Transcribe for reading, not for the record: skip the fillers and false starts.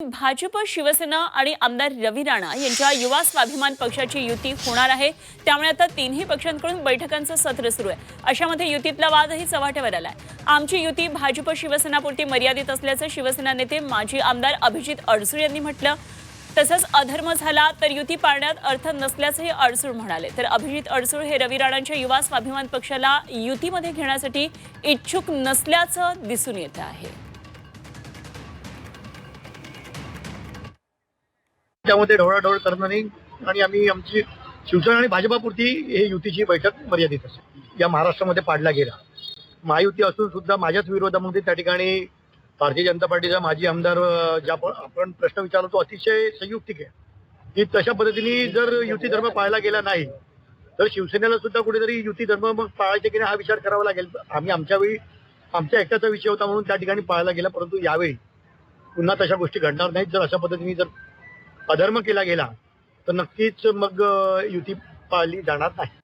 भाजप शिवसेना आणि आमदार रवी राणा यांच्या युवा स्वाभिमान पक्षाची युती होणार आहे। त्यामुळे आता तिन्ही पक्षांकडून बैठकांचं सत्र सुरू आहे। अशामध्ये युतीतला वादही चव्हाट्यावर आलाय। आमची युती भाजप शिवसेनापुरती मर्यादित असल्याचं शिवसेना नेते माजी आमदार अभिजित अडसूळ यांनी म्हटलं। तसंच अधर्म झाला तर युती पाळण्यात अर्थ नसल्याचंही अडसूळ म्हणाले। तर अभिजित अडसूळ हे रवी राणांच्या युवा स्वाभिमान पक्षाला युतीमध्ये घेण्यासाठी इच्छुक नसल्याचं दिसून येत आहे। त्यामध्ये ढवळाढवळ करणार नाही आणि आम्ही आमची शिवसेना आणि भाजपापुरती हे युतीची बैठक मर्यादित असेल। या महाराष्ट्रामध्ये पाडला गेला महायुती असून सुद्धा माझ्याच विरोधामध्ये त्या ठिकाणी भारतीय जनता पार्टीचा माजी आमदार ज्या आपण प्रश्न विचारला तो अतिशय संयुक्तिक आहे की तशा पद्धतीने जर युती धर्म पाळला गेला नाही तर शिवसेनेला सुद्धा कुठेतरी युती धर्म मग पाळायचे की नाही हा विचार करावा लागेल। आम्ही आमच्या वेळी आमच्या एकट्याचा विषय होता म्हणून त्या ठिकाणी पाळला गेला, परंतु यावेळी पुन्हा तशा गोष्टी घडणार नाहीत। जर अशा पद्धतीने जर अधर्म केला गेला तर नक्कीच मग युती पाळली जाणार नाही।